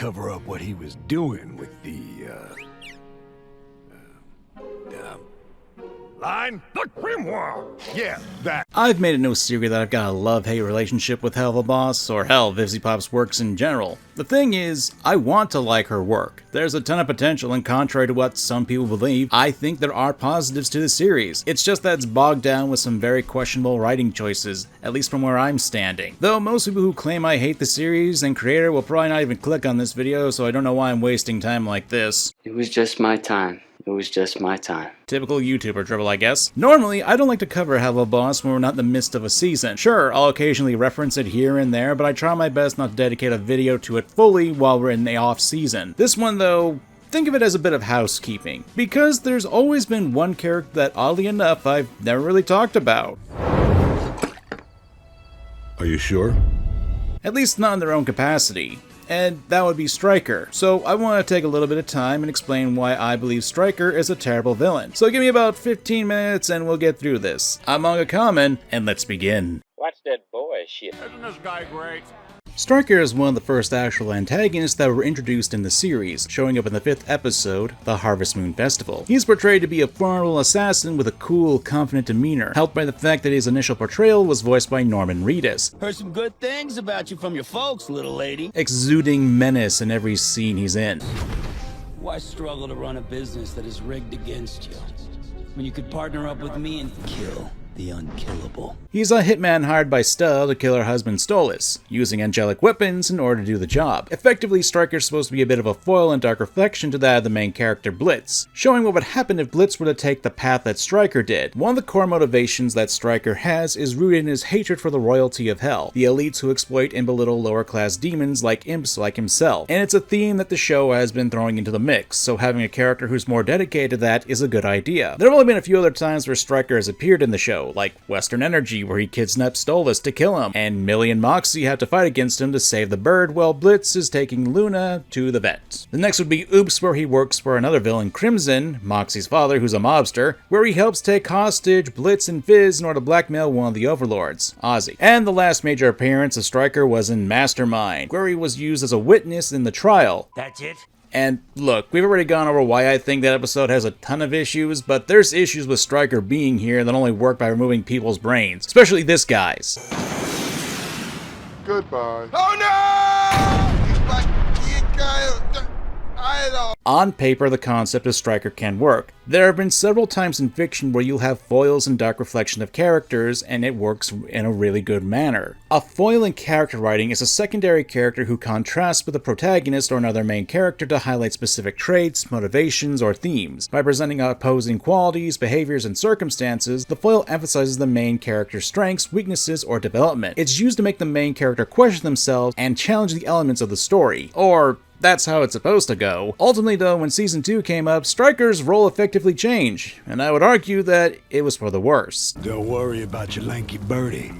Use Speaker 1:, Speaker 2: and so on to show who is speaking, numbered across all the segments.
Speaker 1: cover up what he was doing with the, line? The grimoire! Yeah, that.
Speaker 2: I've made it no secret that I've got a love-hate relationship with Helva Boss, or hell, Vivziepop's works in general. The thing is, I want to like her work. There's a ton of potential, and contrary to what some people believe, I think there are positives to the series. It's just that it's bogged down with some very questionable writing choices, at least from where I'm standing. Though most people who claim I hate the series and creator will probably not even click on this video, so I don't know why I'm wasting time like this.
Speaker 3: It was just my time. It was just my time.
Speaker 2: Typical YouTuber dribble, I guess. Normally, I don't like to cover Helva Boss when we're not in the midst of a season. Sure, I'll occasionally reference it here and there, but I try my best not to dedicate a video to it fully while we're in the off-season. This one, though, think of it as a bit of housekeeping, because there's always been one character that, oddly enough, I've never really talked about.
Speaker 1: Are you sure?
Speaker 2: At least not in their own capacity. And that would be Stryker. So I want to take a little bit of time and explain why I believe Stryker is a terrible villain. So give me about 15 minutes and we'll get through this. I'm MangaKamen, and let's begin.
Speaker 4: Watch that boy shit.
Speaker 1: Isn't this guy great?
Speaker 2: Stryker is one of the first actual antagonists that were introduced in the series, showing up in the 5th episode, The Harvest Moon Festival. He's portrayed to be a formidable assassin with a cool, confident demeanor, helped by the fact that his initial portrayal was voiced by Norman Reedus.
Speaker 5: Heard some good things about you from your folks, little lady.
Speaker 2: Exuding menace in every scene he's in.
Speaker 5: Why struggle to run a business that is rigged against you, when you could partner up with me and kill the unkillable?
Speaker 2: He's a hitman hired by Stella to kill her husband Stolas, using angelic weapons in order to do the job. Effectively, Stryker's supposed to be a bit of a foil and dark reflection to that of the main character Blitz, showing what would happen if Blitz were to take the path that Stryker did. One of the core motivations that Stryker has is rooted in his hatred for the royalty of hell, the elites who exploit and belittle lower class demons like imps like himself. And it's a theme that the show has been throwing into the mix, so having a character who's more dedicated to that is a good idea. There have only been a few other times where Stryker has appeared in the show, like Western Energy, where he kidnapped Stolas to kill him, and Millie and Moxie have to fight against him to save the bird while Blitz is taking Luna to the vet. The next would be Oops, where he works for another villain, Crimson, Moxie's father, who's a mobster, where he helps take hostage Blitz and Fizz in order to blackmail one of the overlords, Ozzy. And the last major appearance of Stryker was in Mastermind, where he was used as a witness in the trial.
Speaker 5: That's it?
Speaker 2: And look, we've already gone over why I think that episode has a ton of issues, but there's issues with Stryker being here that only work by removing people's brains, especially this guy's.
Speaker 6: Goodbye.
Speaker 1: Oh no!
Speaker 2: On paper, the concept of Stryker can work. There have been several times in fiction where you'll have foils and dark reflection of characters, and it works in a really good manner. A foil in character writing is a secondary character who contrasts with the protagonist or another main character to highlight specific traits, motivations, or themes. By presenting opposing qualities, behaviors, and circumstances, the foil emphasizes the main character's strengths, weaknesses, or development. It's used to make the main character question themselves and challenge the elements of the story. Or that's how it's supposed to go. Ultimately though, when Season 2 came up, Stryker's role effectively changed, and I would argue that it was for the worse.
Speaker 1: Don't worry about your lanky birdie.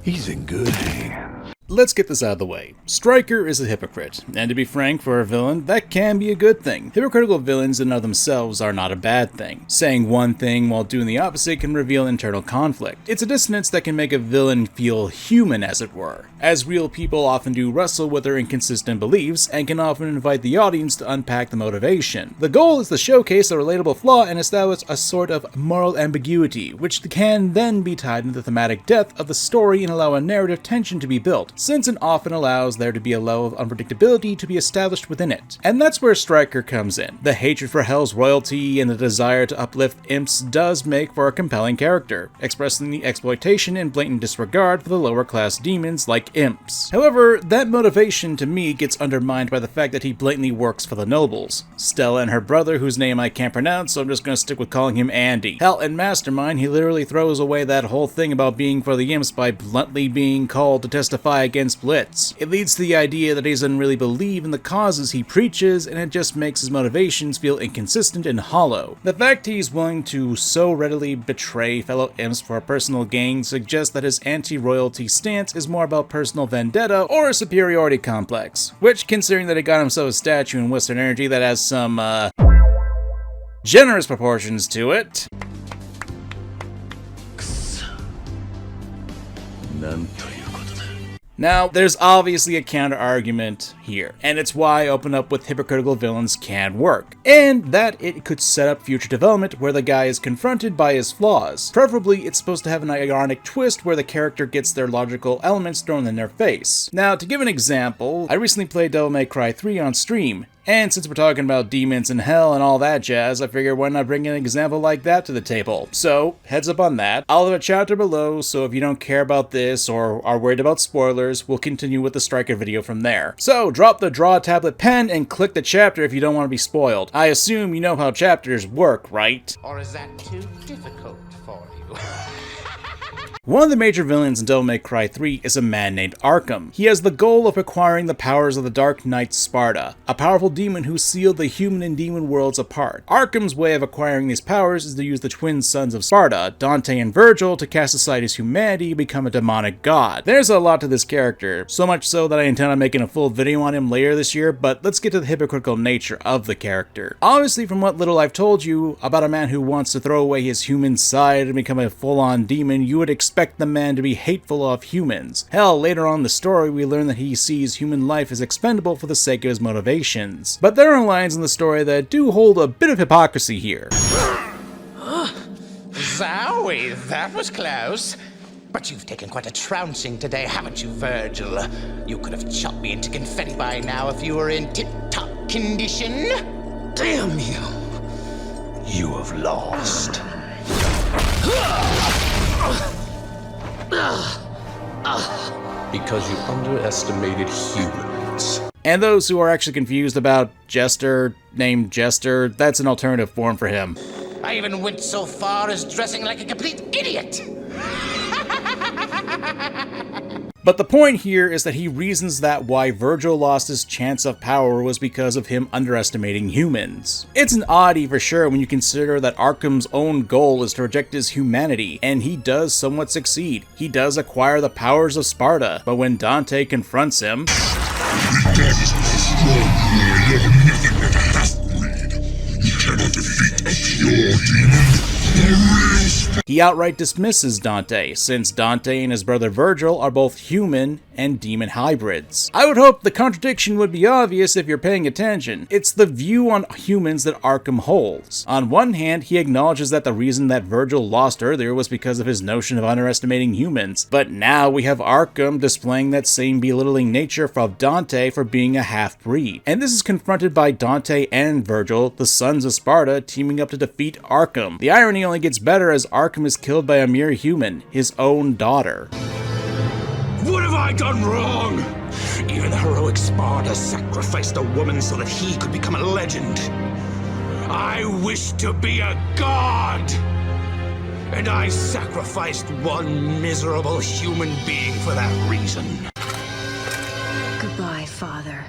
Speaker 1: He's in good hands.
Speaker 2: Let's get this out of the way. Stryker is a hypocrite, and to be frank, for a villain, that can be a good thing. Hypocritical villains in and of themselves are not a bad thing. Saying one thing while doing the opposite can reveal internal conflict. It's a dissonance that can make a villain feel human, as it were, as real people often do wrestle with their inconsistent beliefs, and can often invite the audience to unpack the motivation. The goal is to showcase a relatable flaw and establish a sort of moral ambiguity, which can then be tied into the thematic depth of the story and allow a narrative tension to be built, since it often allows there to be a level of unpredictability to be established within it. And that's where Stryker comes in. The hatred for Hell's royalty and the desire to uplift imps does make for a compelling character, expressing the exploitation and blatant disregard for the lower class demons like imps. However, that motivation to me gets undermined by the fact that he blatantly works for the nobles. Stella and her brother, whose name I can't pronounce, so I'm just gonna stick with calling him Andy. Hell, in Mastermind, he literally throws away that whole thing about being for the imps by bluntly being called to testify against Blitz. It leads to the idea that he doesn't really believe in the causes he preaches, and it just makes his motivations feel inconsistent and hollow. The fact he's willing to so readily betray fellow imps for a personal gain suggests that his anti-royalty stance is more about personal vendetta or a superiority complex, which, considering that he got himself a statue in Western Energy that has some, generous proportions to it. Now, there's obviously a counter-argument here, and it's why I open up with hypocritical villains can work, and that it could set up future development where the guy is confronted by his flaws. Preferably, it's supposed to have an ironic twist where the character gets their logical elements thrown in their face. Now, to give an example, I recently played Devil May Cry 3 on stream, and since we're talking about demons and hell and all that jazz, I figured why not bring an example like that to the table. So, heads up on that. I'll have a chapter below, so if you don't care about this or are worried about spoilers, we'll continue with the Striker video from there. So, drop the draw tablet pen and click the chapter if you don't want to be spoiled. I assume you know how chapters work, right?
Speaker 4: Or is that too difficult for you?
Speaker 2: One of the major villains in Devil May Cry 3 is a man named Arkham. He has the goal of acquiring the powers of the Dark Knight Sparta, a powerful demon who sealed the human and demon worlds apart. Arkham's way of acquiring these powers is to use the twin sons of Sparta, Dante and Virgil, to cast aside his humanity and become a demonic god. There's a lot to this character, so much so that I intend on making a full video on him later this year, but let's get to the hypocritical nature of the character. Obviously, from what little I've told you about a man who wants to throw away his human side and become a full-on demon, you would expect the man to be hateful of humans. Hell, later on in the story, we learn that he sees human life as expendable for the sake of his motivations. But there are lines in the story that do hold a bit of hypocrisy here.
Speaker 4: Zowie, that was close. But you've taken quite a trouncing today, haven't you, Virgil? You could have chopped me into confetti by now if you were in tip-top condition.
Speaker 6: Damn you! You have lost. Because you underestimated humans.
Speaker 2: And those who are actually confused about Jester, named Jester, that's an alternative form for him.
Speaker 4: I even went so far as dressing like a complete idiot.
Speaker 2: But the point here is that he reasons that why Virgil lost his chance of power was because of him underestimating humans. It's an oddity for sure when you consider that Arkham's own goal is to reject his humanity, and he does somewhat succeed. He does acquire the powers of Sparta, but when Dante confronts him, he outright dismisses Dante, since Dante and his brother Virgil are both human and demon hybrids. I would hope the contradiction would be obvious if you're paying attention. It's the view on humans that Arkham holds. On one hand, he acknowledges that the reason that Virgil lost earlier was because of his notion of underestimating humans, but now we have Arkham displaying that same belittling nature of Dante for being a half-breed. And this is confronted by Dante and Virgil, the sons of Sparta, teaming up to defeat Arkham. The irony only gets better as Arkham is killed by a mere human, his own daughter.
Speaker 6: What have I done wrong? Even heroic Sparta sacrificed a woman so that he could become a legend. I wish to be a god! And I sacrificed one miserable human being for that reason.
Speaker 7: Goodbye, Father.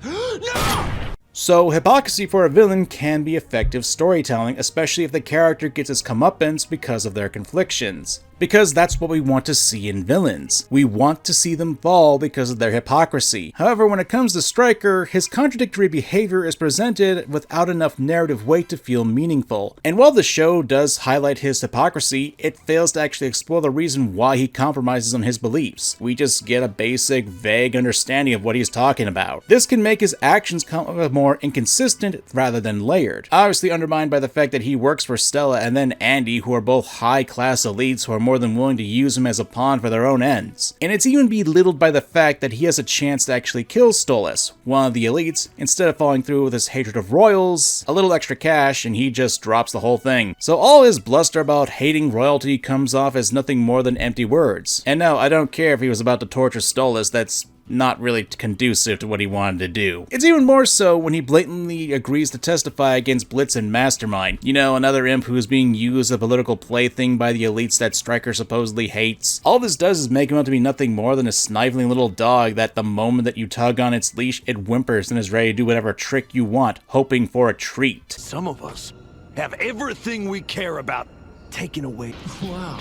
Speaker 6: No!
Speaker 2: So, hypocrisy for a villain can be effective storytelling, especially if the character gets its comeuppance because of their conflictions. Because that's what we want to see in villains. We want to see them fall because of their hypocrisy. However, when it comes to Stryker, his contradictory behavior is presented without enough narrative weight to feel meaningful. And while the show does highlight his hypocrisy, it fails to actually explore the reason why he compromises on his beliefs. We just get a basic, vague understanding of what he's talking about. This can make his actions come more inconsistent rather than layered. Obviously undermined by the fact that he works for Stella and then Andy, who are both high-class elites who are more than willing to use him as a pawn for their own ends. And it's even belittled by the fact that he has a chance to actually kill Stolas, one of the elites, instead of following through with his hatred of royals, a little extra cash, and he just drops the whole thing. So all his bluster about hating royalty comes off as nothing more than empty words. And no, I don't care if he was about to torture Stolas, that's not really conducive to what he wanted to do. It's even more so when he blatantly agrees to testify against Blitz and Mastermind. You know, another imp who is being used as a political plaything by the elites that Stryker supposedly hates. All this does is make him out to be nothing more than a sniveling little dog that the moment that you tug on its leash, it whimpers and is ready to do whatever trick you want, hoping for a treat.
Speaker 1: Some of us have everything we care about taken away.
Speaker 8: Wow,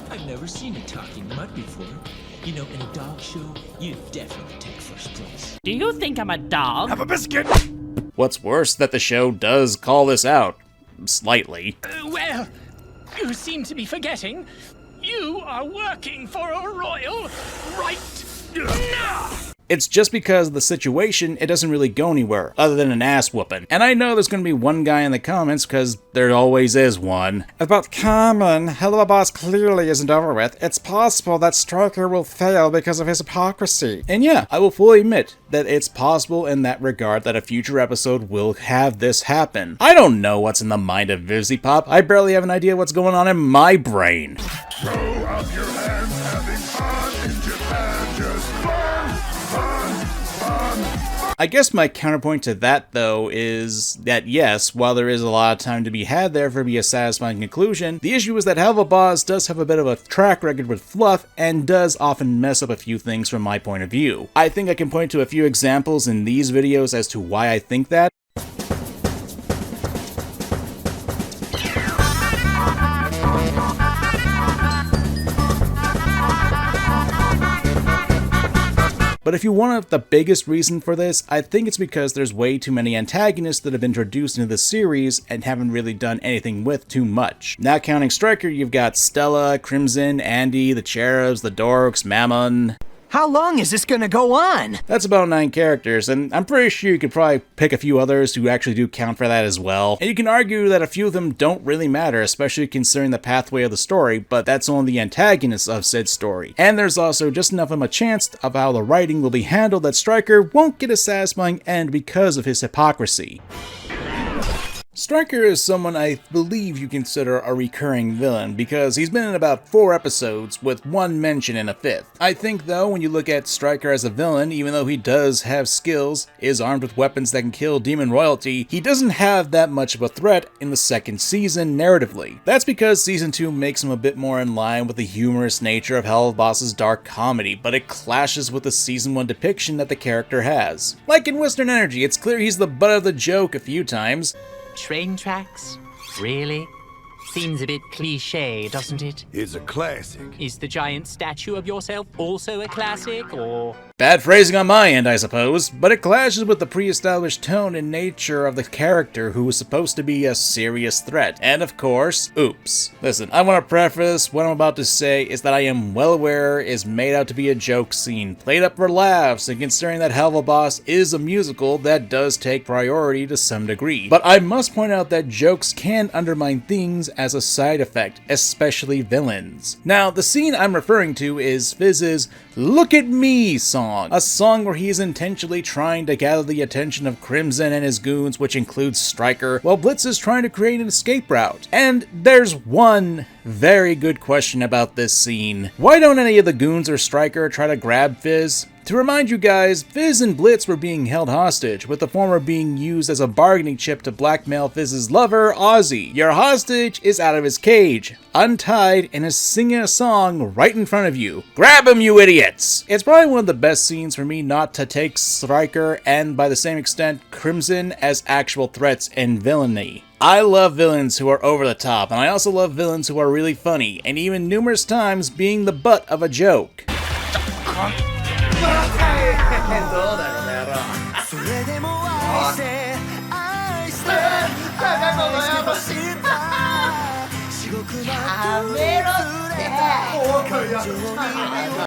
Speaker 8: I've never seen a talking mutt before. You know, in a dog show, you definitely take first place.
Speaker 9: Do you think I'm a dog?
Speaker 1: Have a biscuit!
Speaker 2: What's worse, that the show does call this out. Slightly.
Speaker 9: Well, you seem to be forgetting. You are working for a royal right now.
Speaker 2: It's just because of the situation, it doesn't really go anywhere, other than an ass whooping. And I know there's gonna be one guy in the comments, because there always is one. About Kamen, Hello Boss clearly isn't over with. It's possible that Stryker will fail because of his hypocrisy. And yeah, I will fully admit that it's possible in that regard that a future episode will have this happen. I don't know what's in the mind of VivziePop. I barely have an idea what's going on in my brain.
Speaker 7: Throw up your hands, having fun in Japan, just fun, fun, fun.
Speaker 2: I guess my counterpoint to that, though, is that yes, while there is a lot of time to be had there for be a satisfying conclusion, the issue is that Helva Boss does have a bit of a track record with fluff and does often mess up a few things from my point of view. I think I can point to a few examples in these videos as to why I think that. But if you want the biggest reason for this, I think it's because there's way too many antagonists that have been introduced into the series and haven't really done anything with too much. Not counting Stryker, you've got Stella, Crimson, Andy, the Cherubs, the Dorks, Mammon.
Speaker 10: How long is this gonna go on?
Speaker 2: That's about 9 characters, and I'm pretty sure you could probably pick a few others who actually do count for that as well. And you can argue that a few of them don't really matter, especially considering the pathway of the story, but that's only the antagonists of said story. And there's also just enough of a chance of how the writing will be handled that Stryker won't get a satisfying end because of his hypocrisy. Stryker is someone I believe you consider a recurring villain because he's been in about 4 episodes with 1 mention in a 5th. I think though when you look at Stryker as a villain, even though he does have skills, is armed with weapons that can kill demon royalty, he doesn't have that much of a threat in the 2nd season narratively. That's because season 2 makes him a bit more in line with the humorous nature of Helva Boss's dark comedy, but it clashes with the season 1 depiction that the character has. Like in Western Energy, it's clear he's the butt of the joke a few times.
Speaker 11: Train tracks? Really? Seems a bit cliché, doesn't it?
Speaker 1: It's a classic.
Speaker 11: Is the giant statue of yourself also a classic, or...?
Speaker 2: Bad phrasing on my end, I suppose, but it clashes with the pre-established tone and nature of the character who was supposed to be a serious threat. And of course, oops. Listen, I want to preface what I'm about to say is that I am well aware is made out to be a joke scene, played up for laughs, and considering that Helva Boss is a musical, that does take priority to some degree. But I must point out that jokes can undermine things as a side effect, especially villains. Now, the scene I'm referring to is Fizz's "Look at Me" song, a song where he is intentionally trying to gather the attention of Crimson and his goons, which includes Stryker, while Blitz is trying to create an escape route. And there's one very good question about this scene. Why don't any of the goons or Stryker try to grab Fizz? To remind you guys, Fizz and Blitz were being held hostage, with the former being used as a bargaining chip to blackmail Fizz's lover, Ozzy. Your hostage is out of his cage, untied, and is singing a song right in front of you. Grab him, you idiots! It's probably one of the best scenes for me not to take Stryker, and by the same extent, Crimson, as actual threats and villainy. I love villains who are over the top, and I also love villains who are really funny, and even numerous times being the butt of a joke.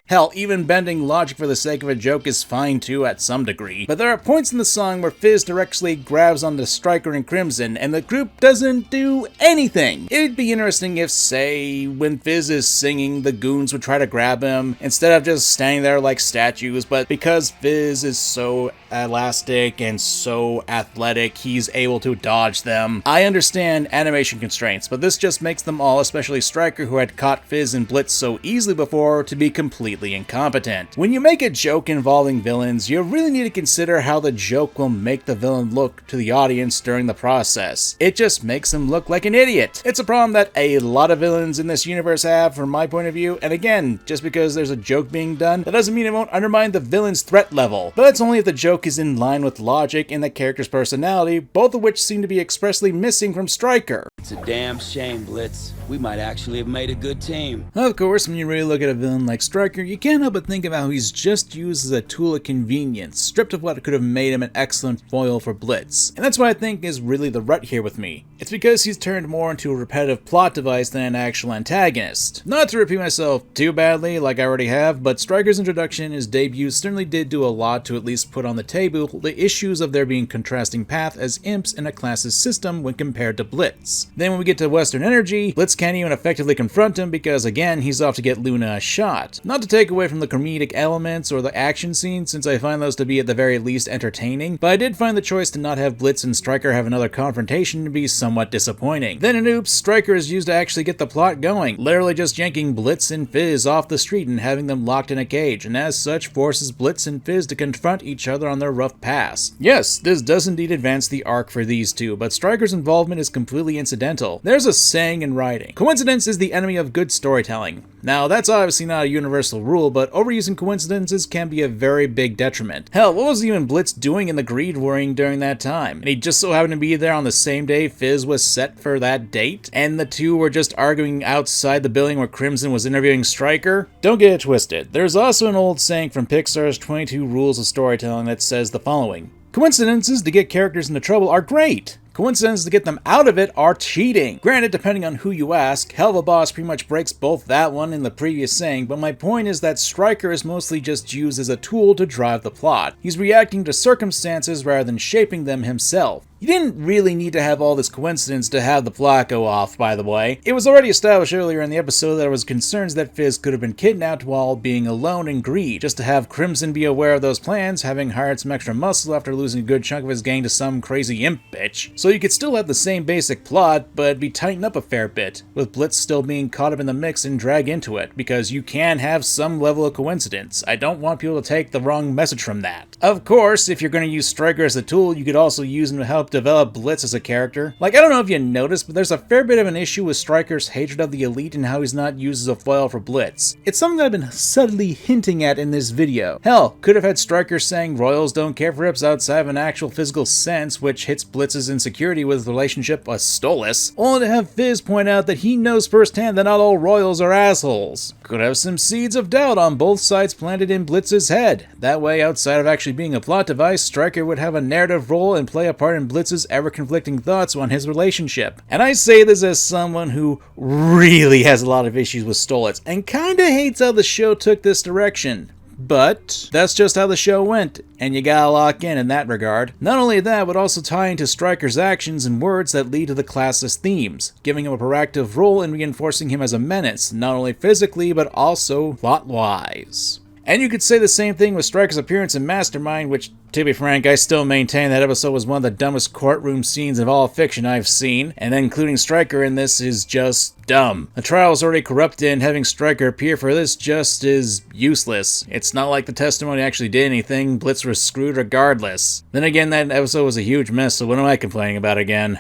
Speaker 2: Hell, even bending logic for the sake of a joke is fine too at some degree, but there are points in the song where Fizz directly grabs onto Stryker and Crimson and the group doesn't do anything. It'd be interesting if, say, when Fizz is singing, the goons would try to grab him instead of just standing there like statues, but because Fizz is so elastic and so athletic, he's able to dodge them. I understand animation constraints, but this just makes them all, especially Stryker, who had caught Fizz and Blitz so easily before, to be completely incompetent. When you make a joke involving villains, you really need to consider how the joke will make the villain look to the audience during the process. It just makes him look like an idiot. It's a problem that a lot of villains in this universe have, from my point of view, and again, just because there's a joke being done, that doesn't mean it won't undermine the villain's threat level. But that's only if the joke is in line with logic and the character's personality, both of which seem to be expressly missing from Stryker.
Speaker 5: It's a damn shame, Blitz. We might actually have made a good team.
Speaker 2: Of course, when you really look at a villain like Stryker, you can't help but think of how he's just used as a tool of convenience, stripped of what could have made him an excellent foil for Blitz. And that's what I think is really the rut here with me. It's because he's turned more into a repetitive plot device than an actual antagonist. Not to repeat myself too badly like I already have, but Stryker's introduction and his debut certainly did do a lot to at least put on the table the issues of there being contrasting paths as imps in a class's system when compared to Blitz. Then when we get to Western Energy, Blitz can't even effectively confront him because again, he's off to get Luna a shot. Not to take away from the comedic elements or the action scenes, since I find those to be at the very least entertaining, but I did find the choice to not have Blitz and Stryker have another confrontation to be somewhat disappointing. Then in Oops, Stryker is used to actually get the plot going, literally just yanking Blitz and Fizz off the street and having them locked in a cage, and as such forces Blitz and Fizz to confront each other on their rough pass. Yes, this does indeed advance the arc for these two, but Stryker's involvement is completely incidental. There's a saying in writing: coincidence is the enemy of good storytelling. Now, that's obviously not a universal rule, but overusing coincidences can be a very big detriment. Hell, what was even Blitz doing in the Greed Ring during that time? And he just so happened to be there on the same day Fizz was set for that date? And the two were just arguing outside the building where Crimson was interviewing Stryker? Don't get it twisted. There's also an old saying from Pixar's 22 Rules of Storytelling that says the following: coincidences to get characters into trouble are great. Coincidences to get them out of it are cheating. Granted, depending on who you ask, Helva Boss pretty much breaks both that one and the previous saying, but my point is that Stryker is mostly just used as a tool to drive the plot. He's reacting to circumstances rather than shaping them himself. You didn't really need to have all this coincidence to have the plot go off, by the way. It was already established earlier in the episode that there was concerns that Fizz could have been kidnapped while being alone in Greed, just to have Crimson be aware of those plans, having hired some extra muscle after losing a good chunk of his gang to some crazy imp bitch. So you could still have the same basic plot, but be tightened up a fair bit, with Blitz still being caught up in the mix and dragged into it, because you can have some level of coincidence. I don't want people to take the wrong message from that. Of course, if you're going to use Stryker as a tool, you could also use him to help develop Blitz as a character. Like, I don't know if you noticed, but there's a fair bit of an issue with Stryker's hatred of the elite and how he's not used as a foil for Blitz. It's something that I've been subtly hinting at in this video. Hell, could have had Stryker saying royals don't care for hips outside of an actual physical sense, which hits Blitz's insecurity with the relationship with Stolas, only to have Fizz point out that he knows firsthand that not all royals are assholes. Could have some seeds of doubt on both sides planted in Blitz's head. That way, outside of actually being a plot device, Stryker would have a narrative role and play a part in Blitz's ever-conflicting thoughts on his relationship. And I say this as someone who really has a lot of issues with Stolas and kinda hates how the show took this direction. But that's just how the show went, and you gotta lock in that regard. Not only that, but also tie into Stryker's actions and words that lead to the class's themes, giving him a proactive role in reinforcing him as a menace, not only physically, but also plot-wise. And you could say the same thing with Stryker's appearance in Mastermind, which, to be frank, I still maintain that episode was one of the dumbest courtroom scenes of all fiction I've seen, and then including Stryker in this is just dumb. The trial is already corrupted, and having Stryker appear for this just is useless. It's not like the testimony actually did anything. Blitz was screwed regardless. Then again, that episode was a huge mess, so what am I complaining about again?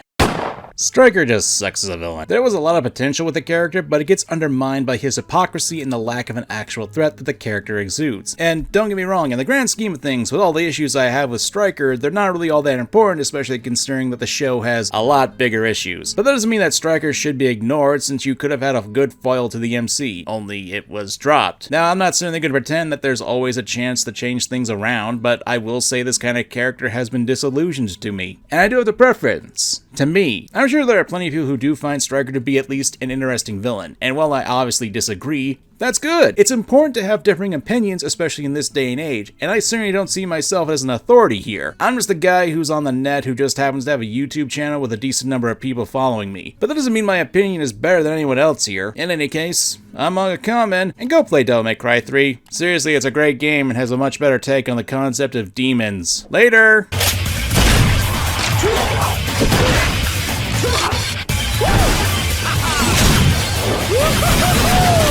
Speaker 2: Stryker just sucks as a villain. There was a lot of potential with the character, but it gets undermined by his hypocrisy and the lack of an actual threat that the character exudes. And don't get me wrong, in the grand scheme of things, with all the issues I have with Stryker, they're not really all that important, especially considering that the show has a lot bigger issues. But that doesn't mean that Stryker should be ignored, since you could have had a good foil to the MC, only it was dropped. Now, I'm not certainly going to pretend that there's always a chance to change things around, but I will say this kind of character has been disillusioned to me. And I do have the preference. To me. I'm sure there are plenty of people who do find Stryker to be at least an interesting villain, and while I obviously disagree, that's good. It's important to have differing opinions, especially in this day and age, and I certainly don't see myself as an authority here. I'm just a guy who's on the net who just happens to have a YouTube channel with a decent number of people following me. But that doesn't mean my opinion is better than anyone else here. In any case, I'm MangaKamen, and go play Devil May Cry 3. Seriously, it's a great game and has a much better take on the concept of demons. Later!
Speaker 7: Woo!